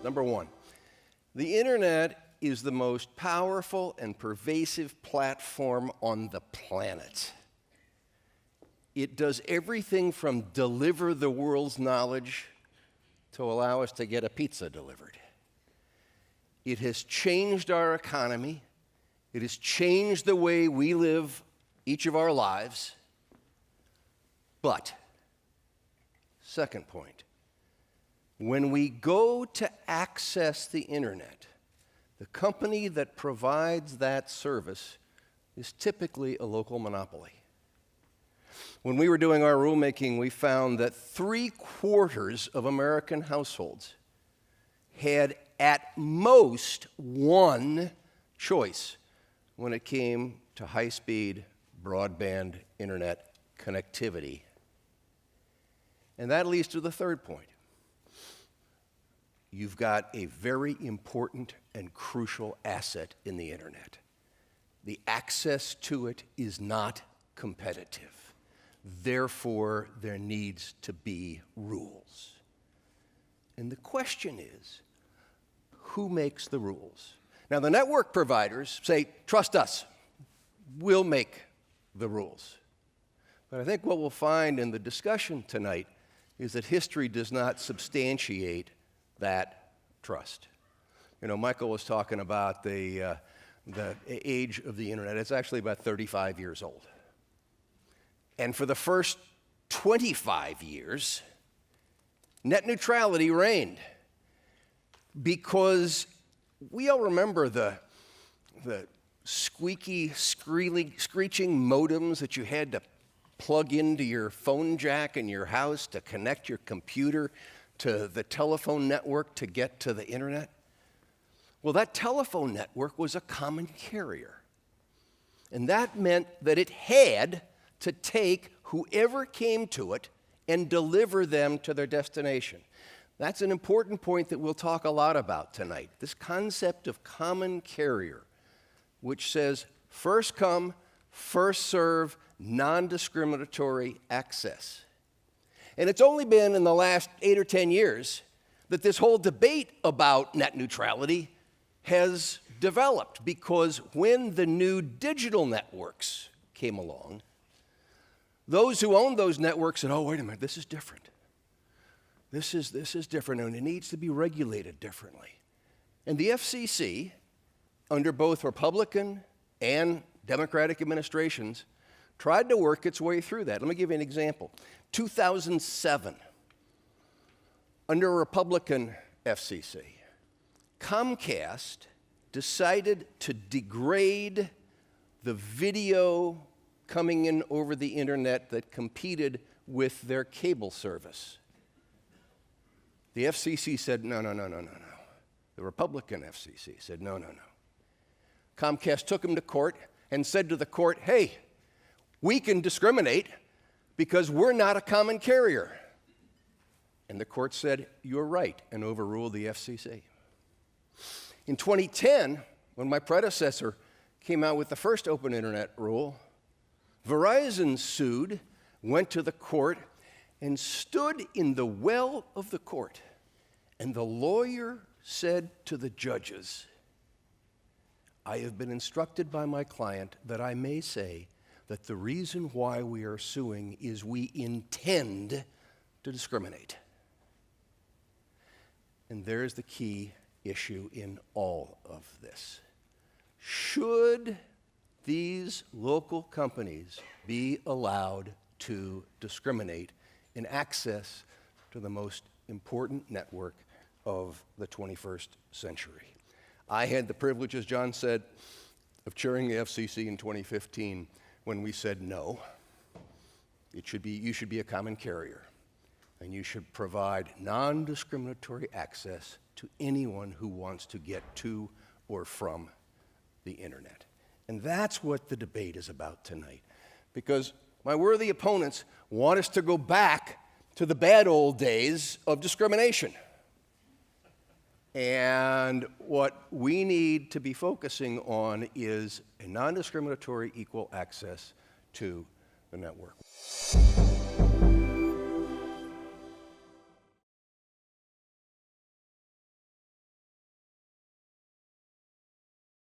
Number one, the internet is the most powerful and pervasive platform on the planet. It does everything from deliver the world's knowledge to allow us to get a pizza delivered. It has changed our economy. It has changed the way we live each of our lives. But, second point, when we go to access the internet, the company that provides that service is typically a local monopoly. When we were doing our rulemaking, we found that 3/4 of American households had at most one choice when it came to high-speed broadband internet connectivity. And that leads to the third point. You've got a very important and crucial asset in the internet. The access to it is not competitive. Therefore, there needs to be rules. And the question is, who makes the rules? Now, the network providers say, trust us, we'll make the rules. But I think what we'll find in the discussion tonight is that history does not substantiate that trust. You know, Michael was talking about the age of the internet. It's actually about 35 years old. And for the first 25 years, net neutrality reigned. Because we all remember the squeaky, screeching modems that you had to plug into your phone jack in your house to connect your computer to the telephone network to get to the internet. Well, that telephone network was a common carrier. And that meant that it had to take whoever came to it and deliver them to their destination. That's an important point that we'll talk a lot about tonight. This concept of common carrier, which says first come, first serve, non-discriminatory access. And it's only been in the last 8 or 10 years that this whole debate about net neutrality has developed, because when the new digital networks came along, those who owned those networks said, oh, wait a minute, this is different. This is different, and it needs to be regulated differently. And the FCC, under both Republican and Democratic administrations, tried to work its way through that. Let me give you an example. 2007, under a Republican FCC, Comcast decided to degrade the video coming in over the internet that competed with their cable service. The FCC said, no. The Republican FCC said, no. Comcast took them to court and said to the court, hey, we can discriminate because we're not a common carrier. And the court said, you're right, and overruled the FCC. In 2010, when my predecessor came out with the first open internet rule, Verizon sued, went to the court, and stood in the well of the court. And the lawyer said to the judges, I have been instructed by my client that I may say that the reason why we are suing is we intend to discriminate. And there's the key issue in all of this. Should these local companies be allowed to discriminate in access to the most important network of the 21st century? I had the privilege, as John said, of chairing the FCC in 2015 when we said no. You should be a common carrier, and you should provide non-discriminatory access to anyone who wants to get to or from the internet. And that's what the debate is about tonight, because my worthy opponents want us to go back to the bad old days of discrimination. And what we need to be focusing on is a non-discriminatory equal access to the network.